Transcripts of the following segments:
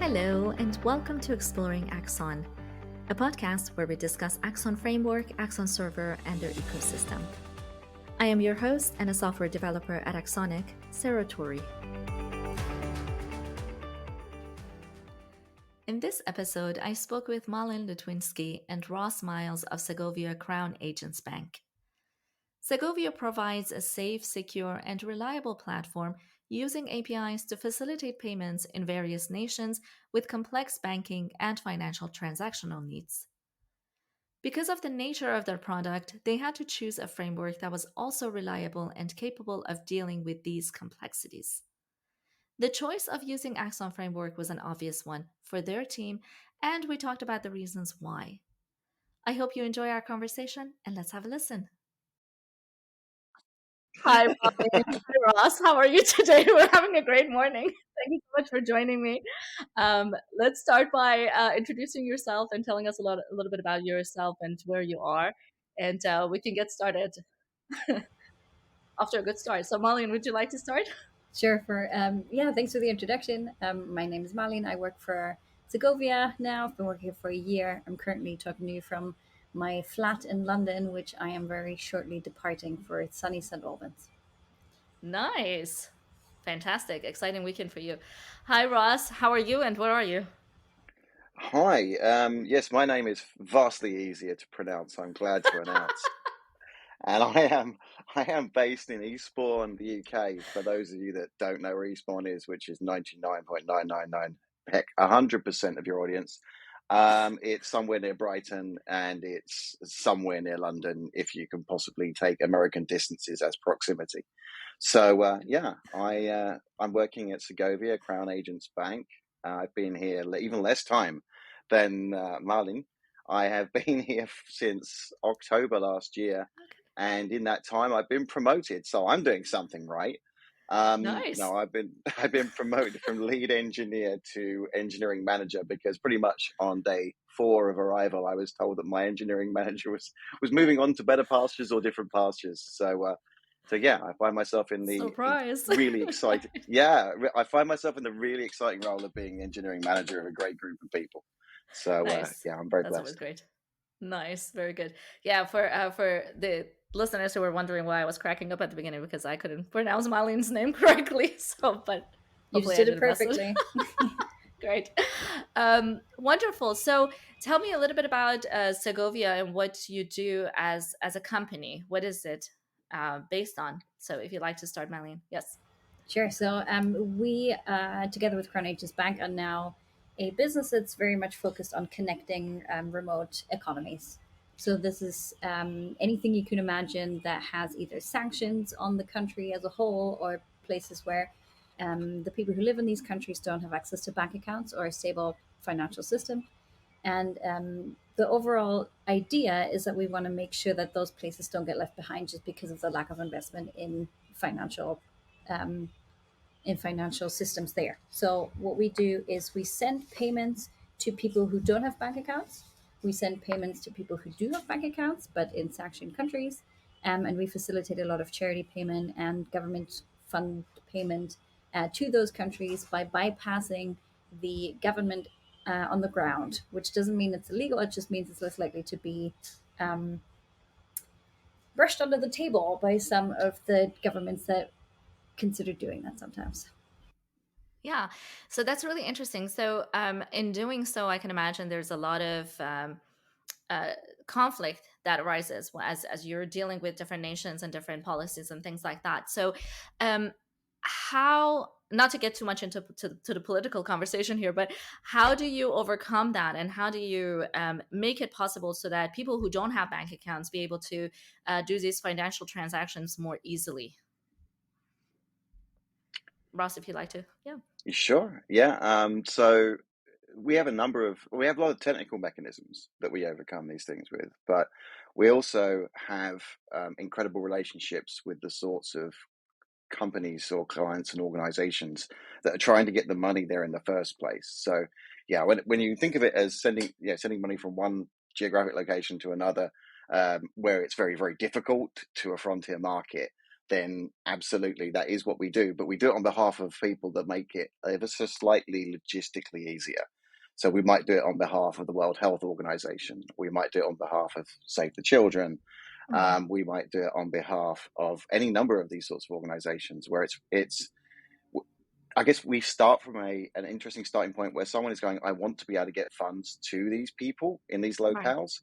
Hello, and welcome to Exploring Axon, a podcast where we discuss Axon Framework, Axon Server, and their ecosystem. I am your host and a software developer at Axonic, Sara. In this episode, I spoke with Malin Litwinski and Ross Miles of Segovia Crown Agents Bank. Segovia provides a safe, secure, and reliable platform using APIs to facilitate payments in various nations with complex banking and financial transactional needs. Because of the nature of their product, they had to choose a framework that was also reliable and capable of dealing with these complexities. The choice of using Axon Framework was an obvious one for their team, and we talked about the reasons why. I hope you enjoy our conversation, and let's have a listen. Hi, Bobby. Hi, Ross. How are you today? We're having a great morning. Thank you so much for joining me. Let's start by introducing yourself and telling us a little bit about yourself and where you are, and we can get started after a good start. So, Malin, would you like to start? Sure. Thanks for the introduction. My name is Malin. I work for Segovia now. I've been working here for a year. I'm currently talking to you from my flat in London, which I am very shortly departing for sunny St. Albans. Nice. Fantastic. Exciting weekend for you. Hi, Ross. How are you and where are you? Hi. Yes, my name is vastly easier to pronounce. I'm glad to announce, and I am based in Eastbourne, the UK. For those of you that don't know where Eastbourne is, which is 99.999, heck, 100% of your audience. It's somewhere near Brighton, and it's somewhere near London, if you can possibly take American distances as proximity. So I'm working at Segovia Crown Agents Bank. I've been here even less time than Malin. I have been here since October last year, and in that time I've been promoted, so I'm doing something right. Nice. No, I've been promoted from lead engineer to engineering manager because pretty much on day 4 of arrival, I was told that my engineering manager was moving on to better pastures or different pastures. So yeah, I find myself in the Surprise. really exciting. Yeah, I find myself in the really exciting role of being engineering manager of a great group of people. So Nice. yeah, I'm very That's always blessed. great. Nice. Very good. Yeah, for the listeners who were wondering why I was cracking up at the beginning because I couldn't pronounce Malin's name correctly. So, but You just did it perfectly. Great. Wonderful. So tell me a little bit about Segovia and what you do as a company. What is it based on? So if you'd like to start, Malin. Yes. Sure. So we, together with Crown Agents Bank, are now a business that's very much focused on connecting remote economies. So this is anything you can imagine that has either sanctions on the country as a whole or places where the people who live in these countries don't have access to bank accounts or a stable financial system. And the overall idea is that we want to make sure that those places don't get left behind just because of the lack of investment um, in financial systems there. So what we do is we send payments to people who don't have bank accounts. We send payments to people who do have bank accounts, but in sanctioned countries. And we facilitate a lot of charity payment and government fund payment to those countries by bypassing the government on the ground, which doesn't mean it's illegal. It just means it's less likely to be brushed under the table by some of the governments that consider doing that sometimes. Yeah, so that's really interesting. So, in doing so, I can imagine there's a lot of conflict that arises as you're dealing with different nations and different policies and things like that. So, how not to get too much into to the political conversation here, but how do you overcome that, and how do you make it possible so that people who don't have bank accounts be able to do these financial transactions more easily? Ross, if you'd like to, yeah. Sure. Yeah. So we have a lot of technical mechanisms that we overcome these things with, but we also have incredible relationships with the sorts of companies or clients and organizations that are trying to get the money there in the first place. So yeah, when you think of it as sending money from one geographic location to another, where it's very, very difficult to a frontier market, then absolutely, that is what we do. But we do it on behalf of people that make it ever so slightly logistically easier. So we might do it on behalf of the World Health Organization. We might do it on behalf of Save the Children. We might do it on behalf of any number of these sorts of organizations where it's I guess we start from an interesting starting point where someone is going, I want to be able to get funds to these people in these locales.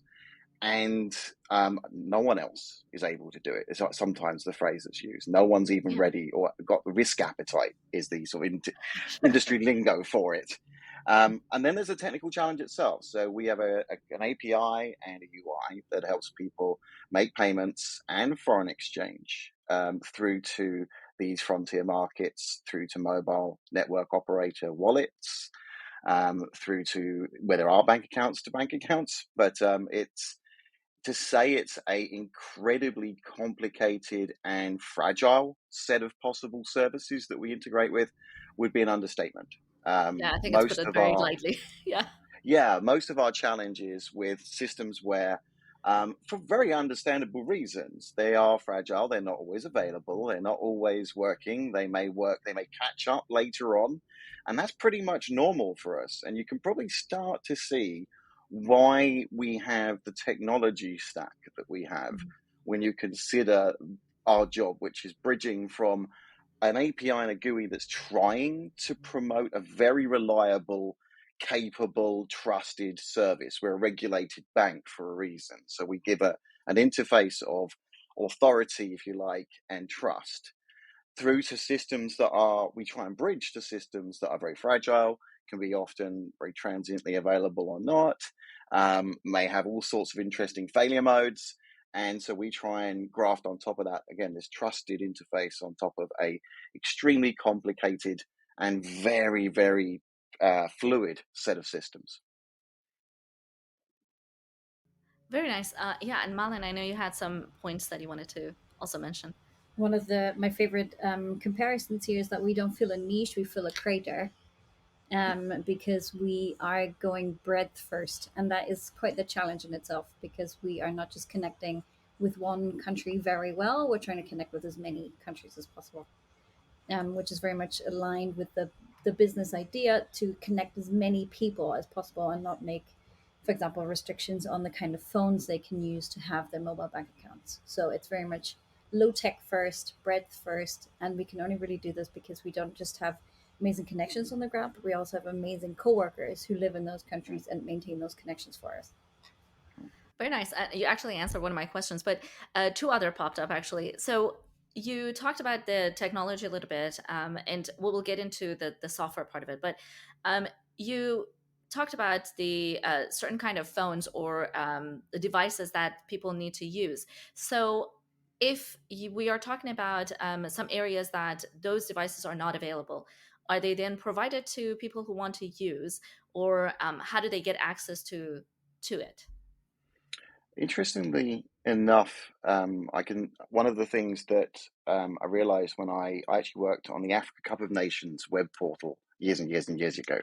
And no one else is able to do it. It's like sometimes the phrase that's used. No one's even ready or got the risk appetite is the sort of industry lingo for it. And then there's a technical challenge itself. So we have an API and a UI that helps people make payments and foreign exchange through to these frontier markets, through to mobile network operator wallets, through to where there are bank accounts to bank accounts. But it's to say it's a incredibly complicated and fragile set of possible services that we integrate with would be an understatement. I think it's put it very lightly. Most of our challenges with systems where, for very understandable reasons, they are fragile. They're not always available. They're not always working. They may work. They may catch up later on, and that's pretty much normal for us. And you can probably start to see why we have the technology stack that we have when you consider our job, which is bridging from an API and a GUI that's trying to promote a very reliable, capable, trusted service. We're a regulated bank for a reason. So we give an interface of authority, if you like, and trust through to systems that we try and bridge to systems that are very fragile, can be often very transiently available or not, may have all sorts of interesting failure modes. And so we try and graft on top of that, again, this trusted interface on top of a extremely complicated and very, very fluid set of systems. Very nice. And Malin, I know you had some points that you wanted to also mention. One of my favorite comparisons here is that we don't fill a niche, we fill a crater. Because we are going breadth first. And that is quite the challenge in itself, because we are not just connecting with one country very well, we're trying to connect with as many countries as possible, which is very much aligned with the business idea to connect as many people as possible and not make, for example, restrictions on the kind of phones they can use to have their mobile bank accounts. So it's very much low tech first, breadth first. And we can only really do this because we don't just have amazing connections on the ground, but we also have amazing coworkers who live in those countries and maintain those connections for us. Very nice. You actually answered one of my questions, but two other popped up actually. So you talked about the technology a little bit, and we'll get into the software part of it. But you talked about the certain kind of phones or the devices that people need to use. So if we are talking about some areas that those devices are not available, are they then provided to people who want to use, or how do they get access to it? Interestingly enough, one of the things that I realized when I actually worked on the Africa Cup of Nations web portal years and years and years ago,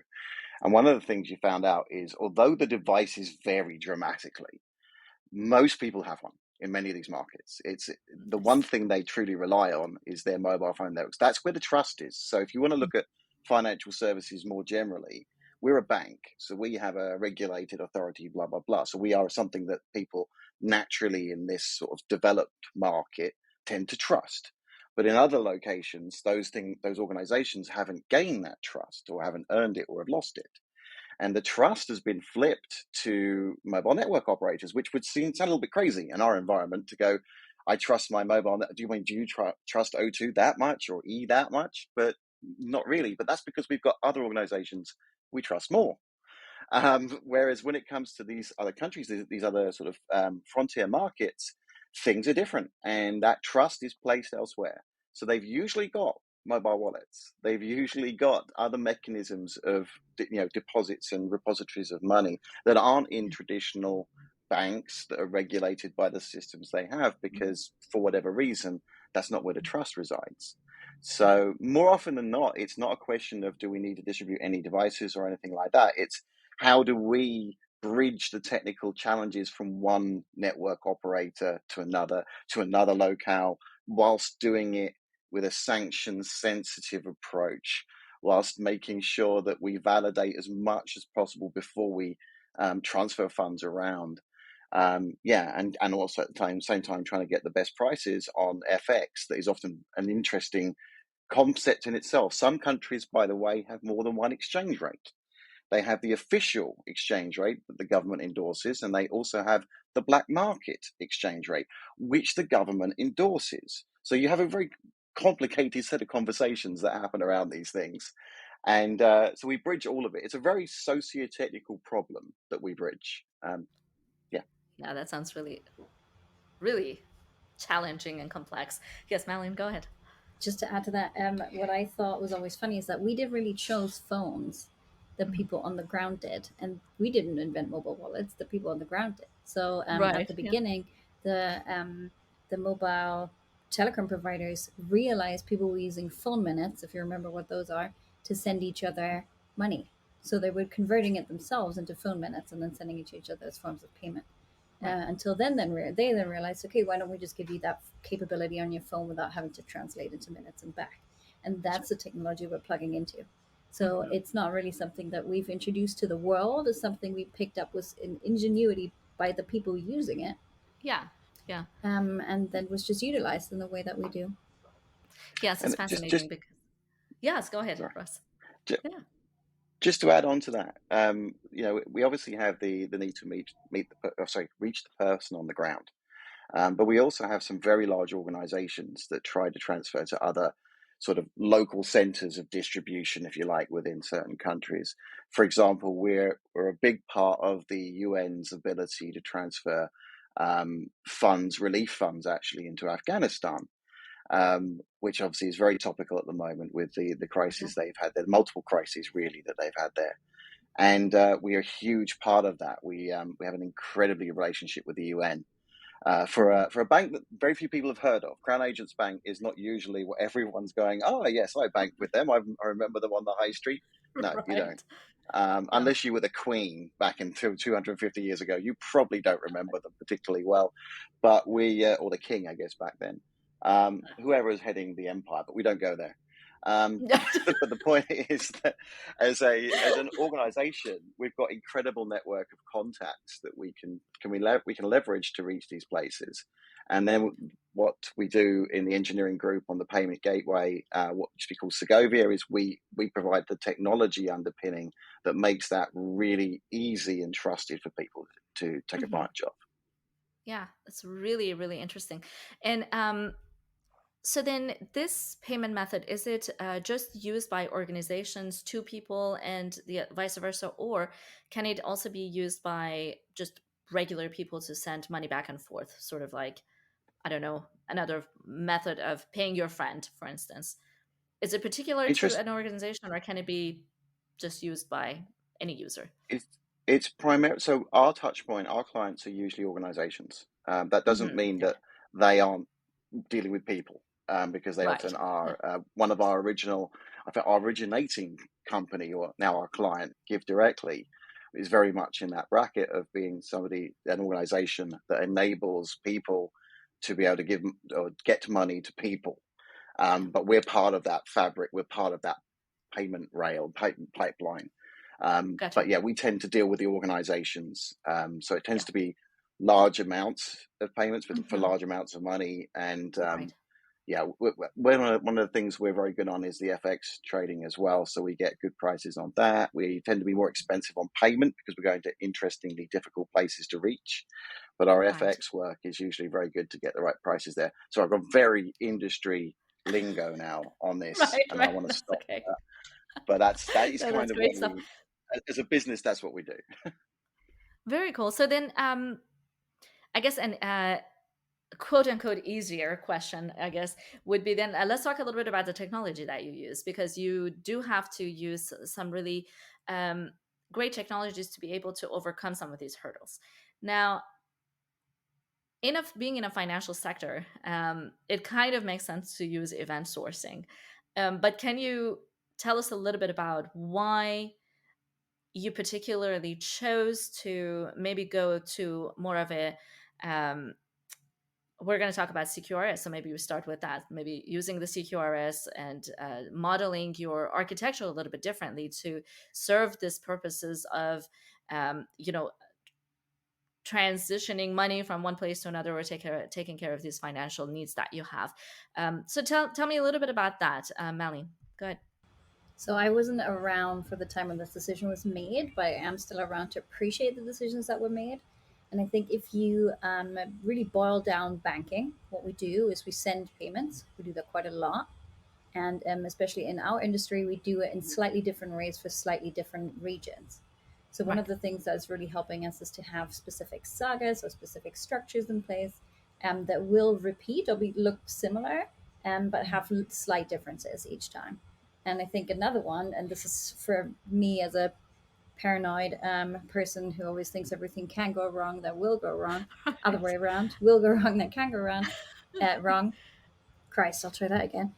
and one of the things you found out is, although the devices vary dramatically, most people have one in many of these markets. It's the one thing they truly rely on is their mobile phone networks. That's where the trust is. So if you want to look at financial services more generally, we're a bank, so we have a regulated authority, blah, blah, blah. So we are something that people naturally in this sort of developed market tend to trust. But in other locations, those organizations haven't gained that trust or haven't earned it or have lost it. And the trust has been flipped to mobile network operators, which would sound a little bit crazy in our environment to go, I trust my mobile. Do you trust O2 that much or E that much? But not really. But that's because we've got other organizations we trust more. Whereas when it comes to these other countries, these other sort of frontier markets, things are different. And that trust is placed elsewhere. So they've usually got mobile wallets. They've usually got other mechanisms of deposits and repositories of money that aren't in traditional banks that are regulated by the systems they have, because for whatever reason, that's not where the trust resides. So more often than not, it's not a question of do we need to distribute any devices or anything like that. It's how do we bridge the technical challenges from one network operator to another locale, whilst doing it with a sanction sensitive approach, whilst making sure that we validate as much as possible before we transfer funds around. And also at the same time trying to get the best prices on FX. That is often an interesting concept in itself. Some countries, by the way, have more than one exchange rate. They have the official exchange rate that the government endorses, and they also have the black market exchange rate, which the government endorses. So you have a very complicated set of conversations that happen around these things. And so we bridge all of it. It's a very socio-technical problem that we bridge. Yeah. Yeah, that sounds really, really challenging and complex. Yes, Malin, go ahead. Just to add to that, what I thought was always funny is that we didn't really chose phones. The people on the ground did, and we didn't invent mobile wallets. The people on the ground did. So at Right. the Yeah. beginning, the mobile telecom providers realized people were using phone minutes, if you remember what those are, to send each other money. So they were converting it themselves into phone minutes and then sending it to each other as forms of payment. Right. Until then they then realized, okay, why don't we just give you that capability on your phone without having to translate into minutes and back? And that's the technology we're plugging into. So it's not really something that we've introduced to the world. It's something we picked up with an ingenuity by the people using it, Yeah. Yeah. and then was just utilized in the way that we do. Yes, it's And fascinating because. Yes, go ahead, sorry, Russ. ju- Yeah. just to add on to that, we obviously have the need to reach the person on the ground. But we also have some very large organizations that try to transfer to other sort of local centers of distribution, if you like, within certain countries. For example, we're a big part of the UN's ability to transfer relief funds actually into Afghanistan, which obviously is very topical at the moment with the Yeah. crisis they've had there, multiple crises really that they've had there. And we are a huge part of that. We have an incredibly relationship with the UN for a bank that very few people have heard of. Crown Agents Bank is not usually what everyone's going, oh, yes, I bank with them. I remember them on the high street. No, you don't. Right. No. Unless you were the Queen back in 250 years ago, you probably don't remember them particularly well. But or the King, I guess, back then. Whoever is heading the empire, but we don't go there. But the point is that as an organization, we've got incredible network of contacts that we can leverage to reach these places. And then what we do in the engineering group on the payment gateway, what used to be called Segovia, is we provide the technology underpinning that makes that really easy and trusted for people to take advantage of. Yeah, that's really, really interesting. And so then this payment method, is it just used by organizations, two people, and the vice versa, or can it also be used by just regular people to send money back and forth, sort of like, I don't know, another method of paying your friend, for instance? Is it particular to Interest. an organization, or can it be just used by any user? It's primary. So our touch point, our clients are usually organizations. That doesn't mean Okay. that they aren't dealing with people, because they often Right. Yeah. are. One of our I think our originating company, or now our client, Give Directly, is very much in that bracket of being an organization that enables people to be able to give or get money to people. Yeah. But we're part of that fabric. We're part of that payment pipeline. Gotcha. But yeah, we tend to deal with the organizations. So it tends Yeah. to be large amounts of payments for Hmm. large amounts of money. And Right. yeah, one of the things we're very good on is the FX trading as well. So we get good prices on that. We tend to be more expensive on payment because we're going to interestingly difficult places to reach. But our Right. FX work is usually very good to get the right prices there. So I've got very industry lingo now on this, Right. and I Right. want to That's stop. okay. But that is No, kind that's of great what stuff. as a business, that's what we do. Very cool. So then, I guess an quote unquote easier question, I guess, would be then let's talk a little bit about the technology that you use, because you do have to use some really um, great technologies to be able to overcome some of these hurdles. Now, being in a financial sector, it kind of makes sense to use event sourcing. But can you tell us a little bit about why you particularly chose to maybe go to more of a um, we're going to talk about CQRS. So maybe we start with that, maybe using the CQRS and modeling your architecture a little bit differently to serve these purposes of, transitioning money from one place to another, or taking care of these financial needs that you have. So tell me a little bit about that, Malin. Go ahead. So I wasn't around for the time when this decision was made, but I am still around to appreciate the decisions that were made. And I think if you really boil down banking, what we do is we send payments. We do that quite a lot. And especially in our industry, we do it in slightly different ways for slightly different regions. So one Right. of the things that's really helping us is to have specific sagas or specific structures in place that will repeat or look similar, but have slight differences each time. And I think another one, and this is for me as a paranoid person who always thinks everything can go wrong, that will go wrong, other way around, will go wrong, that can go wrong, wrong. Christ, I'll try that again.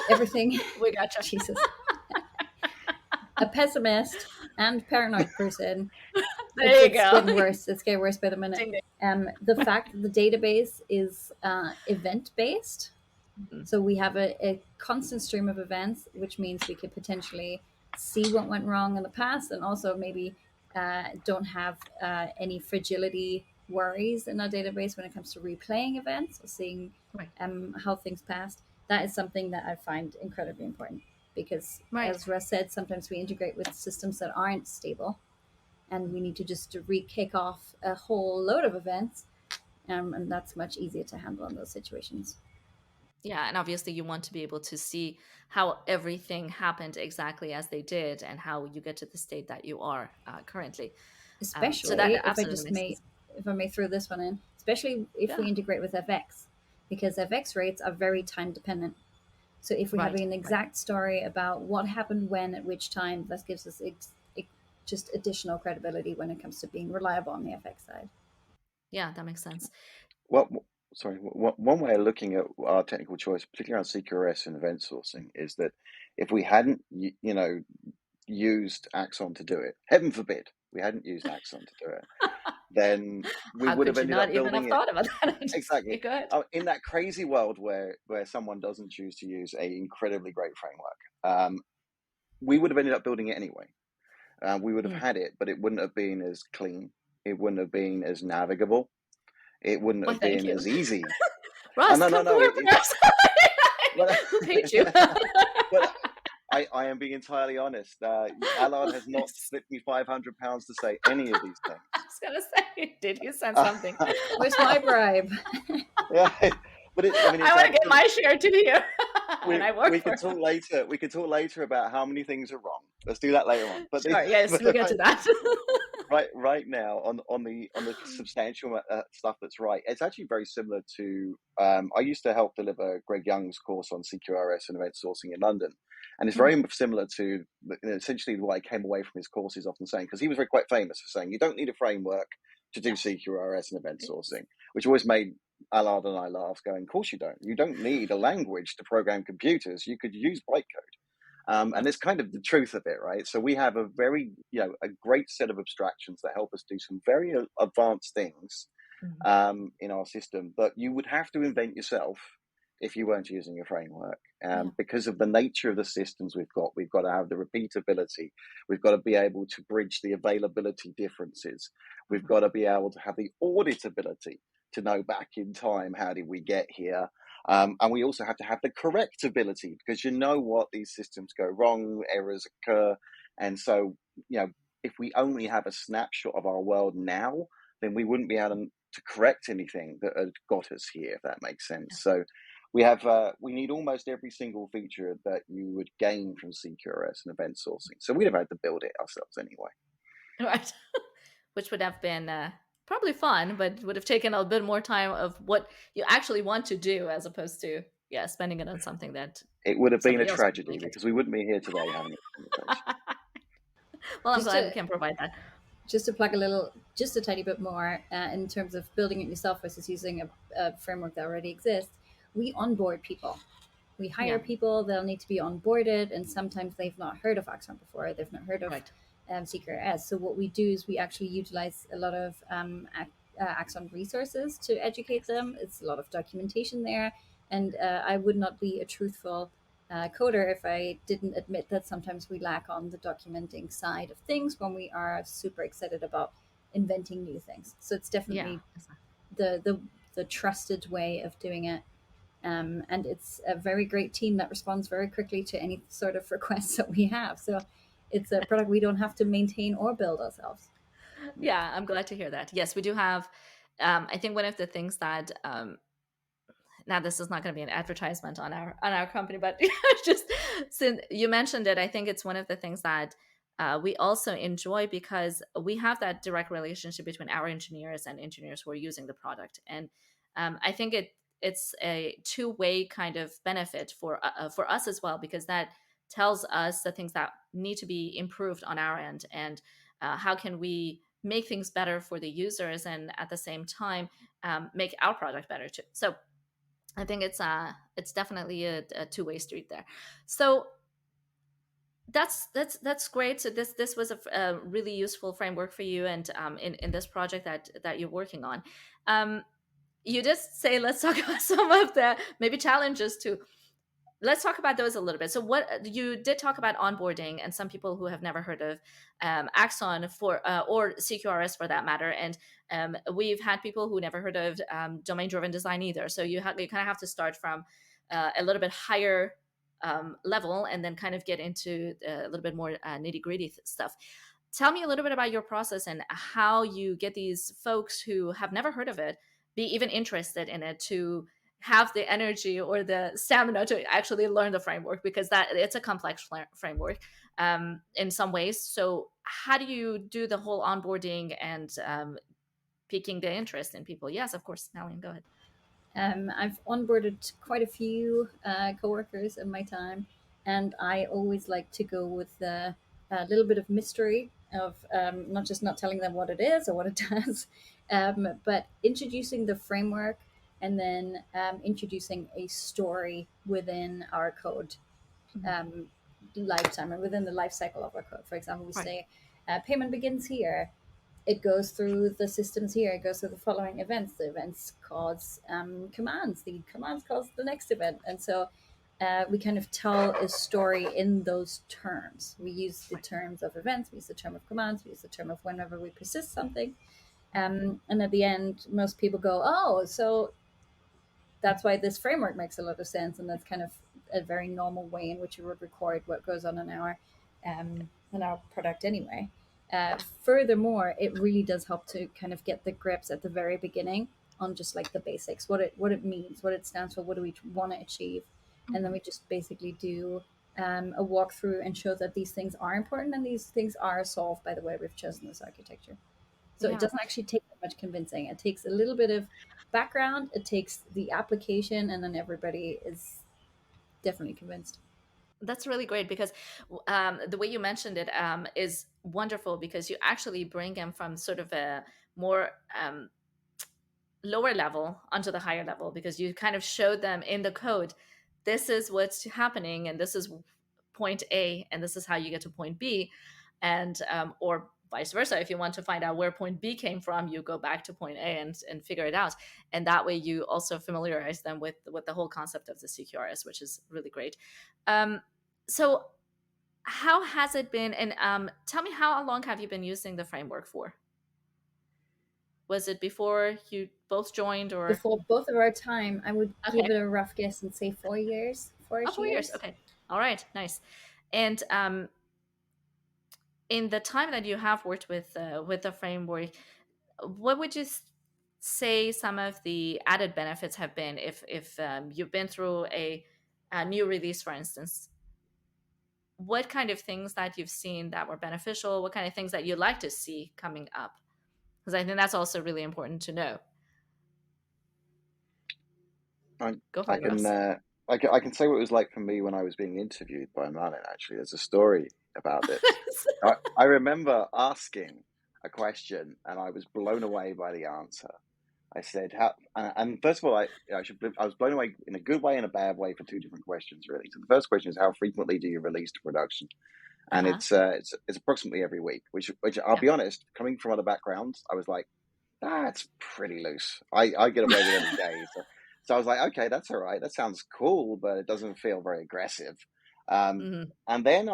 Everything, We gotcha. Jesus. A pessimist and paranoid person. There you It's go. getting worse. It's getting worse by the minute. Ding, The fact that the database is event based. Mhm. So we have a constant stream of events, which means we could potentially see what went wrong in the past, and also maybe don't have any fragility worries in our database when it comes to replaying events or seeing Right. how things passed. That is something that I find incredibly important because, Right. as Russ said, sometimes we integrate with systems that aren't stable, and we need to just re-kick off a whole load of events, and that's much easier to handle in those situations. Yeah, and obviously you want to be able to see how everything happened exactly as they did, and how you get to the state that you are currently. So that Especially absolutely makes sense. if I may throw this one in, especially if we Yeah. integrate with FX, because FX rates are very time dependent. So if we have Right. an Right. exact story about what happened when at which time, that gives us just additional credibility when it comes to being reliable on the FX side. Yeah, that makes sense. Well, sorry, one way of looking at our technical choice, particularly around CQRS and event sourcing, is that if we hadn't, used Axon to do it, heaven forbid we hadn't used Axon to do it, then we How would have could you ended not up even have building it thought about that? exactly. Go ahead. In that crazy world where someone doesn't choose to use a incredibly great framework, we would have ended up building it anyway. We would have had it, but it wouldn't have been as clean. It wouldn't have been as navigable. It wouldn't Why, have thank been you. as easy. Ross, No, no, come no. through for us. Well, Who paid you? but I am being entirely honest. Allard has not slipped me £500 to say any of these things. I was gonna say, did you send something? Where's my bribe? Yeah, but I it's want to get actually my share too here, and I work we for can talk later. We can talk later about how many things are wrong. Let's do that later on. But Sure. Yes, we'll get to that. right now on the substantial stuff that's right, it's actually very similar to I used to help deliver Greg Young's course on CQRS and event sourcing in London, and it's very similar to essentially what I came away from his course is often saying, because he was very quite famous for saying you don't need a framework to do CQRS and event sourcing, which always made Allard and I laugh, going, of course you don't. You don't need a language to program computers. You could use bytecode. And it's kind of the truth of it, right? So we have a very, a great set of abstractions that help us do some very advanced things in our system, but you would have to invent yourself if you weren't using a framework. Because of the nature of the systems we've got to have the repeatability. We've got to be able to bridge the availability differences. We've got to be able to have the auditability to know back in time, how did we get here? And we also have to have the correctability, because what these systems go wrong, errors occur. And so, if we only have a snapshot of our world now, then we wouldn't be able to correct anything that had got us here, if that makes sense. So we need almost every single feature that you would gain from CQRS and event sourcing. So we'd have had to build it ourselves anyway. Right. Which would have been probably fun, but would have taken a bit more time of what you actually want to do, as opposed to spending it on something that it would have been a somebody else could tragedy, make it. because we wouldn't be here today having a conversation. Well, I'm Just glad to- we can provide that. Just to plug just a tiny bit more in terms of building it yourself versus using a framework that already exists, we onboard people. We hire people, they'll need to be onboarded, and sometimes they've not heard of Axon before, they've not heard of Right. CQRS. So what we do is we actually utilize a lot of Axon resources to educate them. It's a lot of documentation there, and I would not be a truthful coder if I didn't admit that sometimes we lack on the documenting side of things when we are super excited about inventing new things. So it's Yeah. definitely the trusted way of doing it. And it's a very great team that responds very quickly to any sort of requests that we have. So it's a product we don't have to maintain or build ourselves. Yeah, I'm glad to hear that. Yes, we do have. I think one of the things that now this is not going to be an advertisement on our company, but just since you mentioned it, I think it's one of the things that we also enjoy because we have that direct relationship between our engineers and engineers who are using the product, and I think it's a two-way kind of benefit for us as well, because that tells us the things that need to be improved on our end, and how can we make things better for the users, and at the same time make our product better too. So I think it's definitely a two-way street there. So that's great. So this was a really useful framework for you, and in this project that you're working on. You just say let's talk about some of the maybe challenges too. Let's talk about those a little bit. So what you did talk about onboarding, and some people who have never heard of Axon for or CQRS for that matter, and we've had people who never heard of domain-driven design either. So you kind of have to start from a little bit higher level, and then kind of get into a little bit more nitty-gritty stuff. Tell me a little bit about your process and how you get these folks who have never heard of it be even interested in it to have the energy or the stamina to actually learn the framework, because that it's a complex framework in some ways. So how do you do the whole onboarding and piquing the interest in people? Yes, of course. Malin, go ahead. I've onboarded quite a few coworkers in my time, and I always like to go with a little bit of mystery of not just not telling them what it is or what it does, but introducing the framework, and then introducing a story within our code lifetime, and within the life cycle of our code. For example, we Right. say payment begins here, it goes through the systems here. It goes through the following events. The events cause commands. The commands cause the next event. And so we kind of tell a story in those terms. We use the terms of events. We use the term of commands. We use the term of whenever we persist something. And at the end, most people go, oh, so that's why this framework makes a lot of sense. And that's kind of a very normal way in which we would record what goes on in our product anyway. Furthermore, it really does help to kind of get the grips at the very beginning on just like the basics, what it means, what it stands for, what do we want to achieve, and then we just basically do a walkthrough and show that these things are important and these things are solved by the way we've chosen this architecture. So it Yeah, doesn't actually take that much convincing. It takes a little bit of background, it takes the application, and then everybody is definitely convinced. that's really great, because the way you mentioned it is wonderful, because you actually bring them from sort of a more lower level onto the higher level, because you kind of showed them in the code, this is what's happening, and this is point A, and this is how you get to point B, and or vice versa. If you want to find out where point B came from, you go back to point A and figure it out, and that way you also familiarize them with the whole concept of the CQRS, which is really great. So how has it been, and tell me, how long have you been using the framework for? Was it before you both joined, or Before both of our time, I would okay? give it a rough guess and say 4 years, Oh, four-ish 4 years. years. Okay. All right. Nice. And in the time that you have worked with the framework, what would you say some of the added benefits have been if you've been through a new release, for instance? What kind of things that you've seen that were beneficial? What kind of things that you'd like to see coming up? Because I think that's also really important to know. I, Go for I it, can Ross. I can say what it was like for me when I was being interviewed by Malin. Actually, there's a story about this. I remember asking a question, and I was blown away by the answer. I said, "How?" And first of all, I was blown away in a good way and a bad way for two different questions, really. So the first question is, how frequently do you release to production? And Uh-huh. it's approximately every week. Which I'll Yeah. be honest, coming from other backgrounds, I was like, that's pretty loose. I get away with any day. So I was like, okay, that's all right. That sounds cool, but it doesn't feel very aggressive. Hmm. And then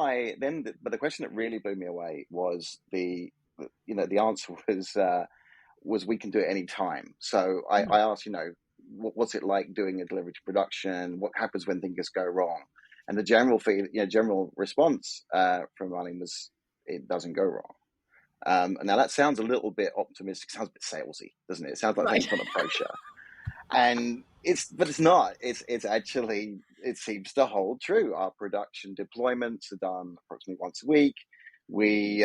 but the question that really blew me away was the answer was we can do it any time. So I asked, what's it like doing a delivery to production? What happens when things go wrong? And the general response from running was it doesn't go wrong. And now that sounds a little bit optimistic, sounds a bit salesy, doesn't it? It sounds like Right. something from a brochure. And but it's not. It's actually, it seems to hold true. Our production deployments are done approximately once a week. We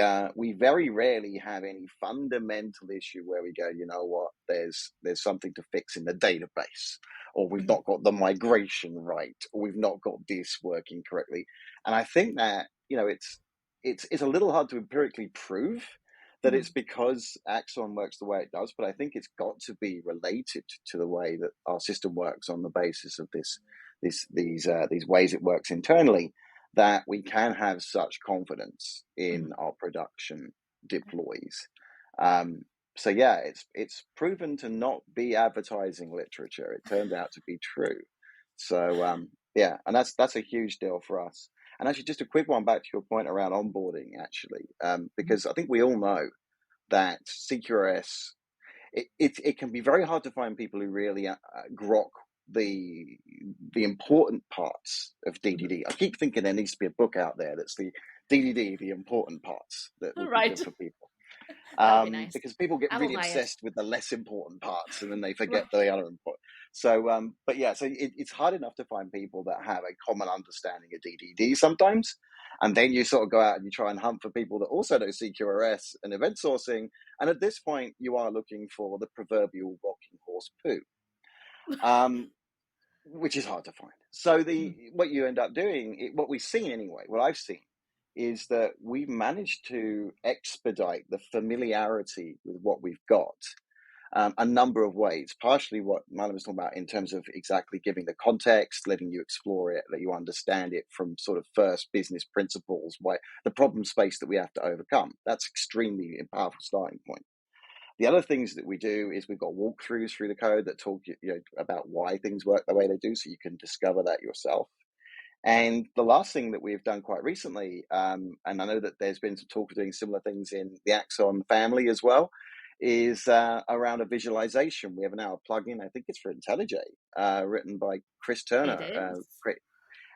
very rarely have any fundamental issue where we go, you know what, there's something to fix in the database, or we've Hmm. not got the migration right, or we've not got this working correctly. And I think that, it's a little hard to empirically prove that it's Hmm. because Axon works the way it does, but I think it's got to be related to the way that our system works on the basis of these ways it works internally, that we can have such confidence in Hmm. our production deploys. Um, so yeah, it's proven to not be advertising literature. It turned out to be true. So yeah, and that's a huge deal for us. And actually, just a quick one back to your point around onboarding, actually, because I think we all know that CQRS, it can be very hard to find people who really grok the the important parts of Hmm. DDD. I keep thinking there needs to be a book out there that's the DDD, the important parts, that would be Right. good for people. That would be nice. Because people get I will really buy it. obsessed with the less important parts and then they forget Right. the other important. So, but yeah, so it's hard enough to find people that have a common understanding of DDD sometimes. And then you sort of go out and you try and hunt for people that also know CQRS and event sourcing. And at this point, you are looking for the proverbial rocking horse poo. Um, which is hard to find. So Mhm. what you end up doing, what we've seen anyway, what I've seen, is that we've managed to expedite the familiarity with what we've got a number of ways. Partially what Malin was talking about in terms of exactly giving the context, letting you explore it, let you understand it from sort of first business principles, why the problem space that we have to overcome. That's extremely powerful starting point. The other things that we do is we've got walkthroughs through the code that talk about why things work the way they do, so you can discover that yourself. And the last thing that we've done quite recently, and I know that there's been some talk of doing similar things in the Axon family as well, is around a visualization. We have now a plugin, I think it's for IntelliJ, written by Chris It Turner, is.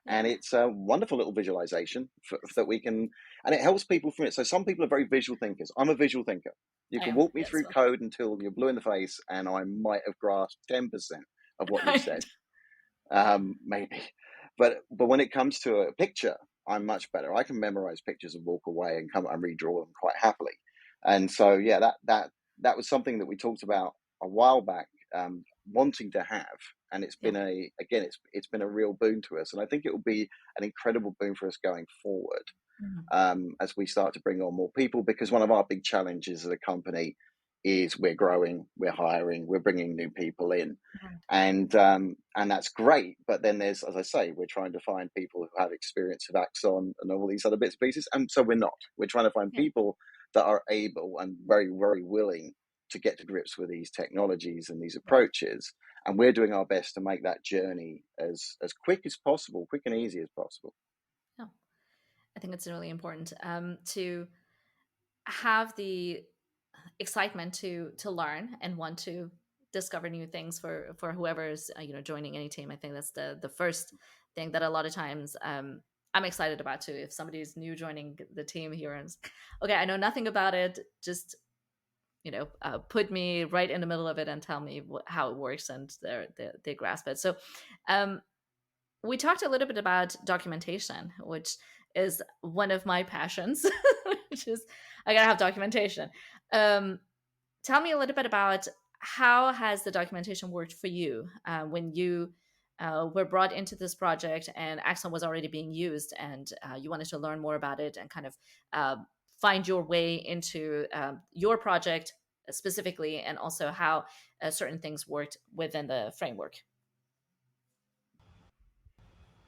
and Yeah. it's a wonderful little visualization that we can, and it helps people from it. So some people are very visual thinkers. I'm a visual thinker. You I can am. walk me Yes. through Well. code until you're blue in the face, and I might have grasped 10% of what you've Right. said, maybe. But when it comes to a picture, I'm much better. I can memorize pictures and walk away and come and redraw them quite happily. And so yeah, that was something that we talked about a while back, wanting to have, and it's Yeah. been it's been a real boon to us, and I think it will be an incredible boon for us going forward, Mhm. as we start to bring on more people. Because one of our big challenges as a company is we're growing, we're hiring, we're bringing new people in, Right. and that's great. But then there's, as I say, we're trying to find people who have experience of Axon and all these other bits and pieces, and so we're not. We're trying to find Yeah. people that are able and very, very willing to get to grips with these technologies and these Right. approaches, and we're doing our best to make that journey as quick as possible, quick and easy as possible. Yeah. I think it's really important to have the excitement to learn and want to discover new things for whoever's joining any team. I think that's the first thing that a lot of times I'm excited about too. If somebody's new joining the team here and okay, I know nothing about it, just put me right in the middle of it and tell me how it works, and they grasp it. So um, we talked a little bit about documentation, which is one of my passions, which is I gotta have documentation. Um, Tell me a little bit about how has the documentation worked for you when you were brought into this project and Axon was already being used, and you wanted to learn more about it and kind of find your way into your project specifically, and also how certain things worked within the framework.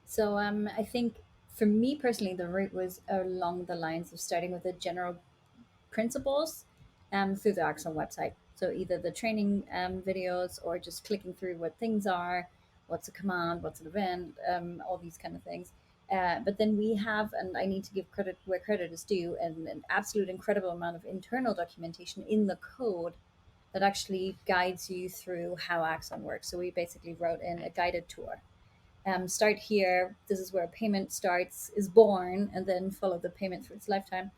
So I think for me personally, the route was along the lines of starting with the general principles through the Axon website. So either the training videos or just clicking through what things are, what's a command, what's an event, all these kind of things. But then we have, and I need to give credit where credit is due, an absolute incredible amount of internal documentation in the code that actually guides you through how Axon works. So we basically wrote in a guided tour. Start here. This is where payment starts, is born, and then follow the payment through its lifetime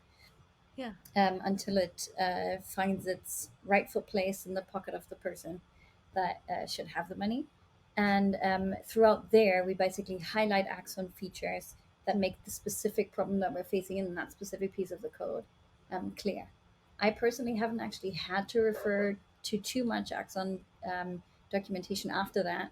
Yeah. until it finds its rightful place in the pocket of the person that should have the money. And throughout there, we basically highlight Axon features that make the specific problem that we're facing in that specific piece of the code clear. I personally haven't actually had to refer to too much Axon documentation after that,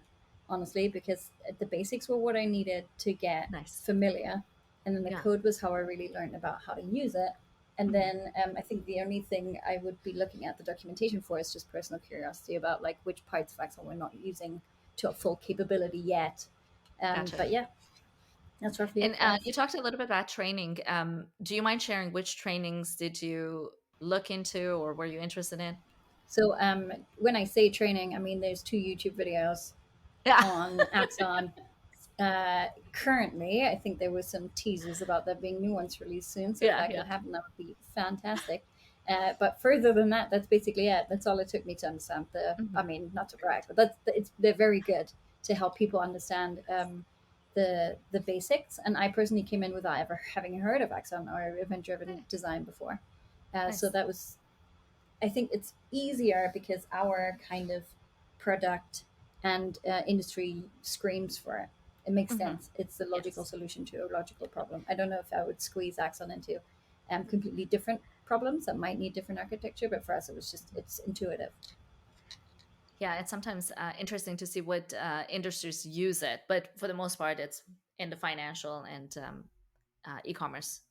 honestly, because the basics were what I needed to get Nice. familiar. And then the Yeah. code was how I really learned about how to use it. And Mhm. then I think the only thing I would be looking at the documentation for is just personal curiosity about like which parts of Axon we're not using to a full capability yet. Gotcha. But yeah, that's roughly And it for us. you talked a little bit about training. Do you mind sharing which trainings did you look into or were you interested in? So when I say training, I mean there's 2 YouTube videos Yeah. on Axon. Currently, I think there was some teasers about there being new ones released soon. So if Yeah. that Yeah. could happen, that would be fantastic. But further than that, that's basically it. That's all it took me to understand the. I Mhm. mean, not to brag, but they're very good to help people understand the basics. And I personally came in without ever having heard of Axon or event-driven Okay. design before. So Nice. that was, I think it's easier because our kind of product and industry screams for it. It makes Mhm. sense. It's the logical Yes. solution to a logical problem. I don't know if I would squeeze Axon into completely different problems that might need different architecture, but for us, it's intuitive. Yeah, it's sometimes interesting to see what industries use it, but for the most part, it's in the financial and e-commerce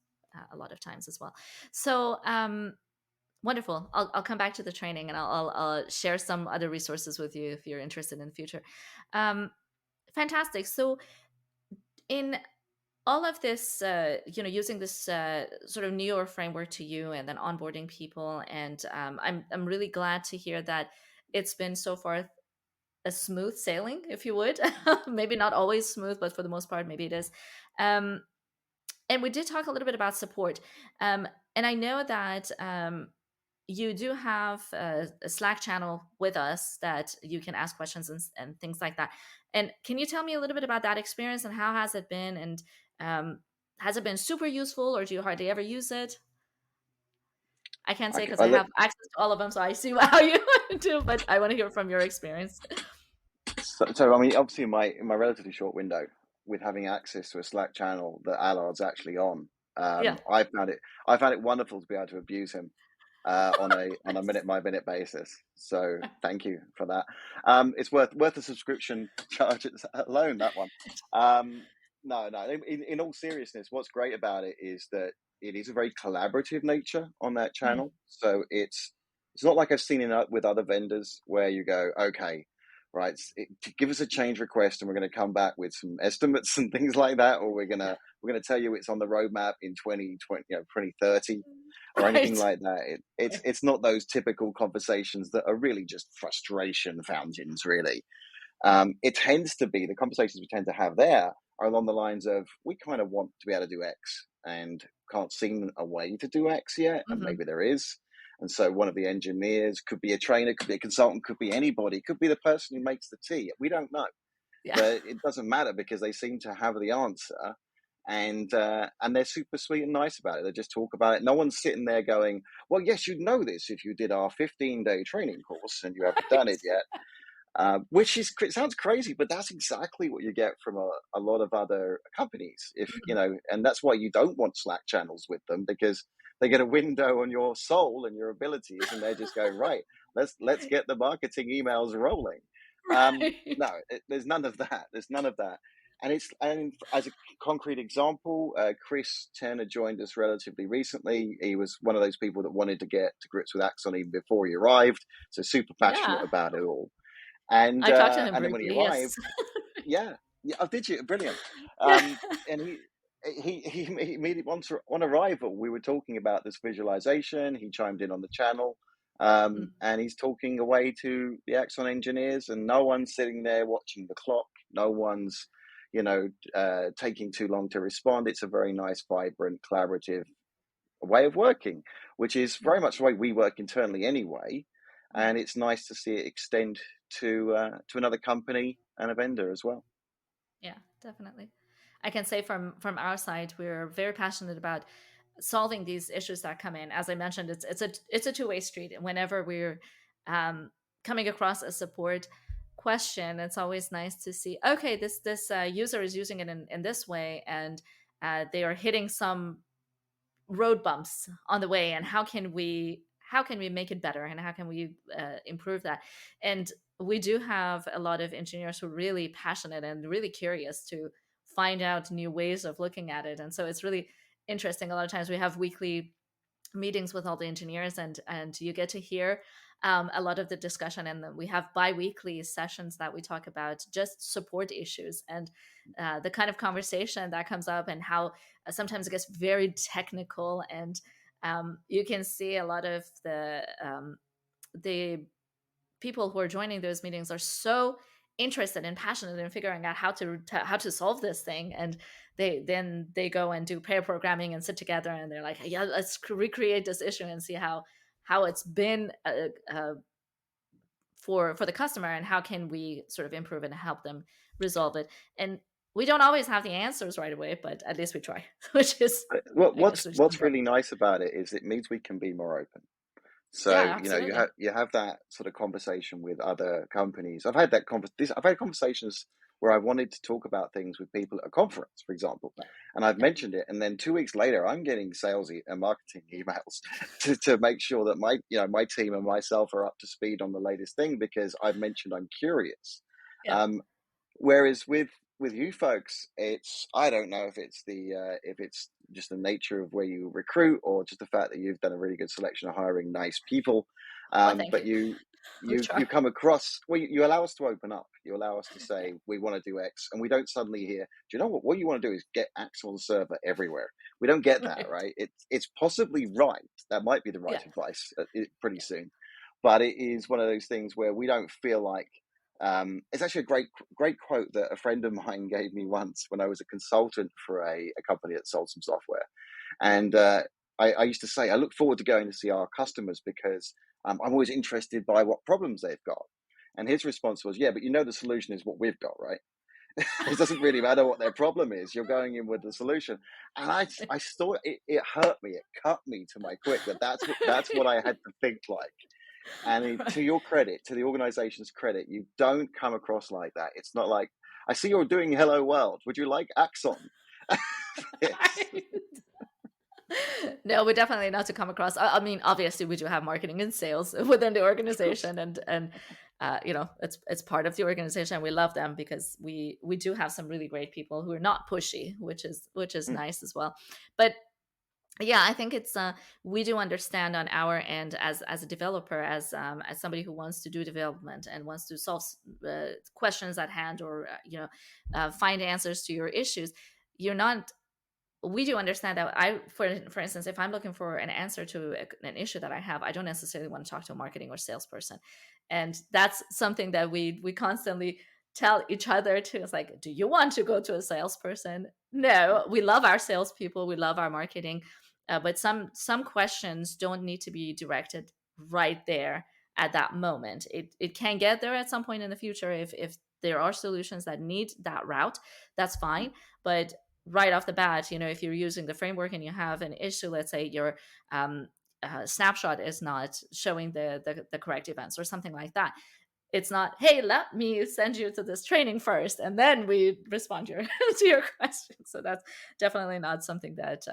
a lot of times as well. So wonderful. I'll come back to the training and I'll share some other resources with you if you're interested in the future. Um, fantastic. So in all of this, using this sort of newer framework to you and then onboarding people, and I'm really glad to hear that it's been so far a smooth sailing, if you would. Maybe not always smooth, but for the most part, maybe it is. Um, and we did talk a little bit about support. And I know that you do have a Slack channel with us that you can ask questions and things like that. And can you tell me a little bit about that experience and how has it been? And has it been super useful or do you hardly ever use it? I can't say because I I look. have access to all of them, so I see how you do, but I want to hear from your experience. So I mean, obviously, in my relatively short window, with having access to a Slack channel that Allard's actually on, Yeah. I found it wonderful to be able to abuse him on a minute by minute basis. So thank you for that. It's worth the subscription charges alone. That one. No. In all seriousness, what's great about it is that it is a very collaborative nature on that Mm, channel. So it's not like I've seen it with other vendors where you go, okay, right, give us a change request and we're going to come back with some estimates and things like that, or yeah. we're going to tell you it's on the roadmap in 2020, 2030 or anything Right. like that. It's not those typical conversations that are really just frustration fountains, really. It tends to be the conversations we tend to have there are along the lines of we kind of want to be able to do X and can't see a way to do X yet, and Hmm. maybe there is. And so one of the engineers could be a trainer, could be a consultant, could be anybody, could be the person who makes the tea. We don't know, Yeah. but it doesn't matter because they seem to have the answer, and they're super sweet and nice about it. They just talk about it. No one's sitting there going, "Well, yes, you'd know this if you did our 15-day training course and you haven't done Right. it yet." Which sounds crazy, but that's exactly what you get from a lot of other companies. If you Mhm. know, and that's why you don't want Slack channels with them because they get a window on your soul and your abilities, and they just go right. Let's get the marketing emails rolling. Right. No, there's none of that. There's none of that. And as a concrete example, Chris Turner joined us relatively recently. He was one of those people that wanted to get to grips with Axon even before he arrived, so super passionate Yeah. about it all. And I talked to him then when he briefly. Yes. arrived, yeah, yeah, oh, did you? Brilliant. Yeah. And he immediately on arrival, we were talking about this visualization. He chimed in on the channel, And he's talking away to the Axon engineers, and no one's sitting there watching the clock. No one's, taking too long to respond. It's a very nice, vibrant, collaborative way of working, which is very much the way we work internally anyway. And it's nice to see it extend to another company and a vendor as well. Yeah, definitely. I can say from our side, we're very passionate about solving these issues that come in. As I mentioned, it's a two-way street. Whenever we're coming across a support question, it's always nice to see, okay, this user is using it in this way, and they are hitting some road bumps on the way, and how can we make it better, and how can we improve that? And we do have a lot of engineers who are really passionate and really curious to find out new ways of looking at it. And so it's really interesting. A lot of times we have weekly meetings with all the engineers, and you get to hear a lot of the discussion, and we have bi-weekly sessions that we talk about just support issues, and the kind of conversation that comes up, and how sometimes it gets very technical, and you can see a lot of the people who are joining those meetings are so interested and passionate in figuring out how to solve this thing, and they go and do pair programming and sit together, and they're like, yeah, let's recreate this issue and see how it's been for the customer, and how can we sort of improve and help them resolve it. And we don't always have the answers right away, but at least we try, which is What's really nice about it is it means we can be more open. So, yeah, absolutely. you have that sort of conversation with other companies. I've had conversations where I wanted to talk about things with people at a conference, for example, and I've mentioned it, and then 2 weeks later, I'm getting sales and marketing emails to make sure that my team and myself are up to speed on the latest thing, because I've mentioned I'm curious. Yeah. Whereas with you folks, I don't know if it's just the nature of where you recruit, or just the fact that you've done a really good selection of hiring nice people. Thank But you. you come across, well, you allow us to open up. You allow us to say we want to do X, and we don't suddenly hear, do you know what you want to do is get Axon server everywhere. We don't get that, right? It's possibly right. That might be the right advice pretty soon, but it is one of those things where we don't feel like. It's actually a great quote that a friend of mine gave me once when I was a consultant for a company that sold some software. And I used to say, I look forward to going to see our customers, because I'm always interested by what problems they've got. And his response was, yeah, but the solution is what we've got, right? It doesn't really matter what their problem is. You're going in with the solution. And I thought it hurt me. It cut me to my quick that's what I had to think like. And to your credit, to the organization's credit, you don't come across like that. It's not like, I see you're doing Hello World. Would you like Axon? No, we're definitely not to come across. I mean, obviously, we do have marketing and sales within the organization, and it's part of the organization. We love them because we do have some really great people who are not pushy, which is nice as well. But yeah, I think it's we do understand on our end as a developer, as somebody who wants to do development and wants to solve questions at hand, or find answers to your issues. We do understand that for instance, if I'm looking for an answer to an issue that I have, I don't necessarily want to talk to a marketing or salesperson. And that's something that we constantly tell each other too. It's like, do you want to go to a salesperson? No, we love our salespeople. We love our marketing. But some questions don't need to be directed right there at that moment. It can get there at some point in the future if there are solutions that need that route. That's fine. But right off the bat, if you're using the framework and you have an issue, let's say your snapshot is not showing the correct events or something like that, it's not, hey, let me send you to this training first and then we respond to your question. So that's definitely not something that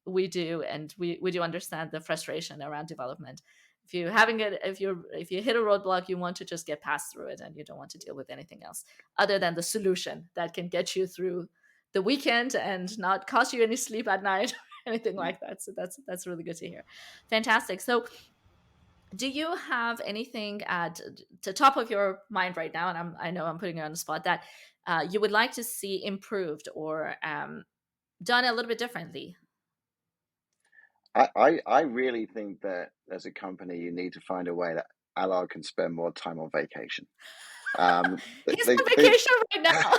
we do, and we do understand the frustration around development. If you hit a roadblock, you want to just get past through it, and you don't want to deal with anything else other than the solution that can get you through the weekend and not cost you any sleep at night or anything like that. So that's really good to hear. Fantastic. So do you have anything at the top of your mind right now, and I know I'm putting you on the spot, that you would like to see improved or done a little bit differently? I really think that as a company, you need to find a way that Allard can spend more time on vacation. He's They, on they, vacation right now.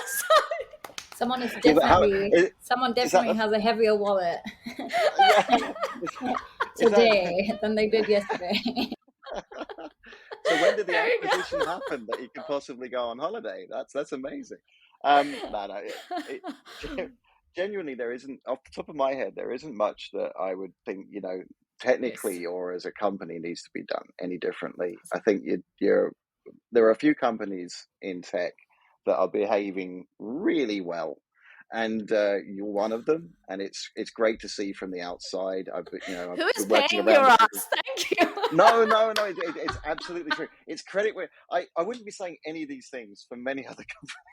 Someone is yeah, but how definitely someone is that definitely the has a heavier wallet yeah? Is that today than they did yesterday. so? When did the There you acquisition go. happen that you could possibly go on holiday? That's amazing. No, no, it, genuinely, there isn't off the top of my head. There isn't much that I would think Nice. technically or as a company needs to be done any differently. I think there are a few companies in tech that are behaving really well, and you're one of them. And it's great to see from the outside. I've Who is been working paying around your the ass? city. Thank you. No, no, no. It's absolutely true. It's credit where I wouldn't be saying any of these things for many other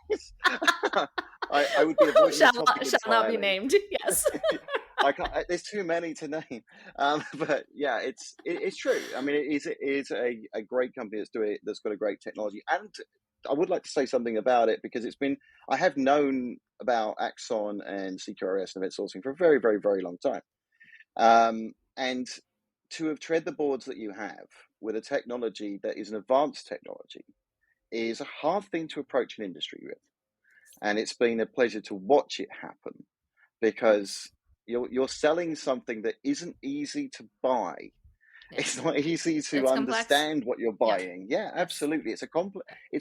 companies. I would be Who avoiding the topic shall not be entirely. named. Yes. I can't. There's too many to name. But yeah, it's true. I mean, it is a great company that's got a great technology, and I would like to say something about it because I have known about Axon and CQRS and event sourcing for a very, very, very long time. And to have tread the boards that you have with a technology that is an advanced technology is a hard thing to approach an industry with. And it's been a pleasure to watch it happen because you're selling something that isn't easy to buy. Yeah. It's not easy to It's complex. understand what you're Yeah. buying. Yeah, Yes. absolutely. It's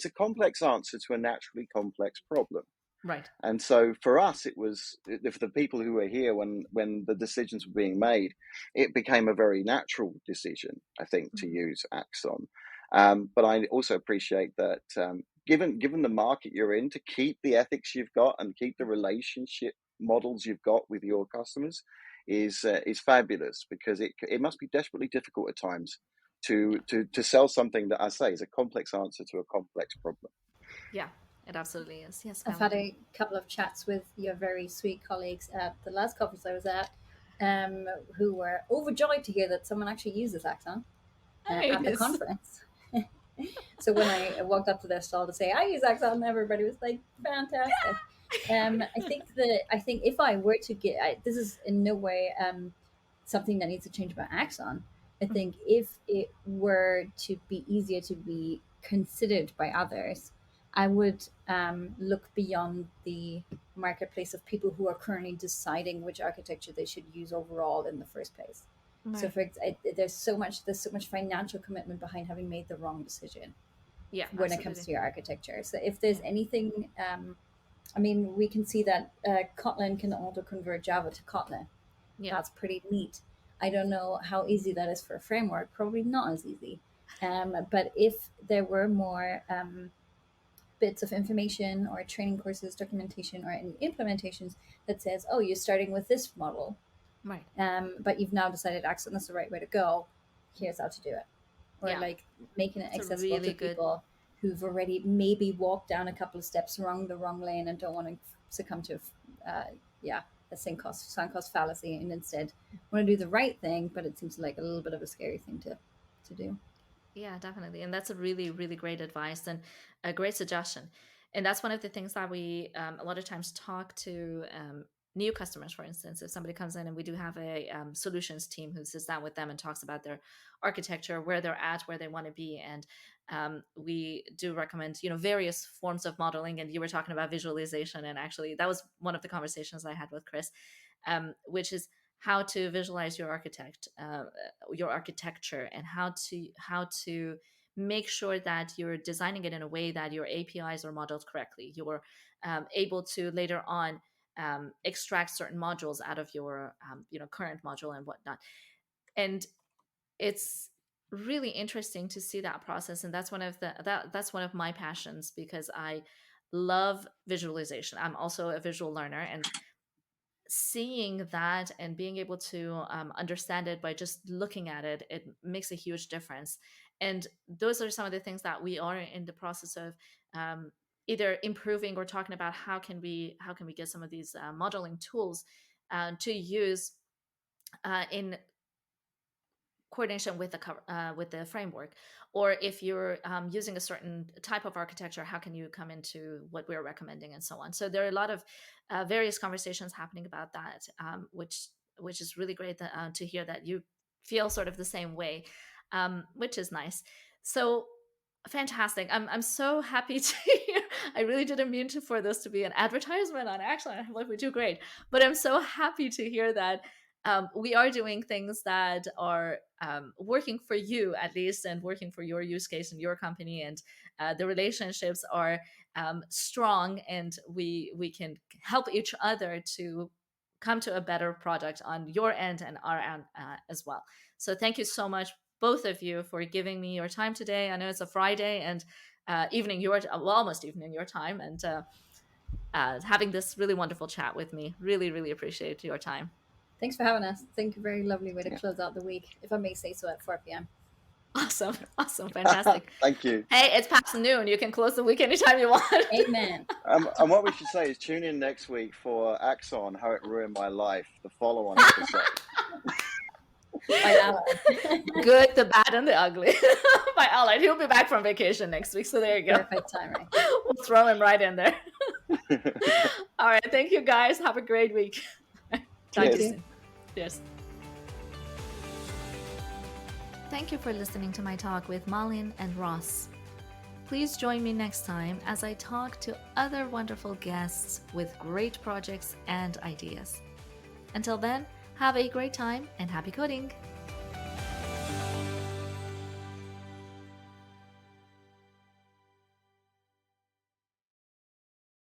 a complex answer to a naturally complex problem. Right. And so for us, it was for the people who were here when the decisions were being made, it became a very natural decision, I think, to use Axon. But I also appreciate that given the market you're in, to keep the ethics you've got and keep the relationship models you've got with your customers is fabulous because it must be desperately difficult at times to sell something that I say is a complex answer to a complex problem. Yeah, it absolutely is. Yes, I've Malin. had a couple of chats with your very sweet colleagues at the last conference I was at, who were overjoyed to hear that someone actually uses Axon at the Nice. conference. So when I walked up to their stall to say I use Axon, everybody was like, "Fantastic!" I think if I were to this is in no way something that needs to change about Axon. I think if it were to be easier to be considered by others, I would look beyond the marketplace of people who are currently deciding which architecture they should use overall in the first place. So Right. there's so much financial commitment behind having made the wrong decision Yeah, when it comes absolutely. to your architecture. So if there's anything, I mean, we can see that Kotlin can auto convert Java to Kotlin. Yeah. That's pretty neat. I don't know how easy that is for a framework. Probably not as easy. But if there were more bits of information or training courses, documentation, or any implementations that says, "Oh, you're starting with this model, Right. but you've now decided Axon is the right way to go. Here's how to do it," or Yeah. like making it It's a accessible to really good. people who've already maybe walked down a couple of steps the wrong lane and don't want to succumb to a sunk cost fallacy, and instead want to do the right thing, but it seems like a little bit of a scary thing to do. Yeah, definitely. And that's a really, really great advice and a great suggestion. And that's one of the things that we a lot of times talk to new customers, for instance. If somebody comes in and we do have a solutions team who sits down with them and talks about their architecture, where they're at, where they want to be. And we do recommend, various forms of modeling. And you were talking about visualization. And actually, that was one of the conversations I had with Chris, which is how to visualize your your architecture, and how to make sure that you're designing it in a way that your APIs are modeled correctly. You're able to later on extract certain modules out of your current module and whatnot. And it's really interesting to see that process. And that's that's one of my passions, because I love visualization. I'm also a visual learner, and seeing that and being able to understand it by just looking at it, it makes a huge difference. And those are some of the things that we are in the process of either improving or talking about how can we get some of these modeling tools to use in coordination with the framework. Or if you're using a certain type of architecture, how can you come into what we're recommending, and so on. So there are a lot of various conversations happening about that, which which is really great to hear that you feel sort of the same way, which is nice. So fantastic. I'm so happy to hear. I really didn't mean for this to be an advertisement on Axon. I'm like, we do great. But I'm so happy to hear that we are doing things that are working for you, at least, and working for your use case and your company. And the relationships are strong, and we can help each other to come to a better product on your end and our end as well. So thank you so much, both of you, for giving me your time today. I know it's a Friday and almost evening your time, and having this really wonderful chat with me. Really, really appreciate your time. Thanks for having us. I think a very lovely way to close out the week, if I may say so, at 4 p.m. Awesome. Fantastic. Thank you. Hey, it's past noon. You can close the week anytime you want. Amen. And what we should say is tune in next week for Axon, How It Ruined My Life, the follow-on episode. By Alan. Good, the bad, and the ugly. By Alan. He'll be back from vacation next week, so there you go. Perfect timing. We'll throw him right in there. All right. Thank you, guys. Have a great week. Talk to you soon. Cheers. Thank you for listening to my talk with Malin and Russ. Please join me next time as I talk to other wonderful guests with great projects and ideas. Until then, have a great time and happy coding!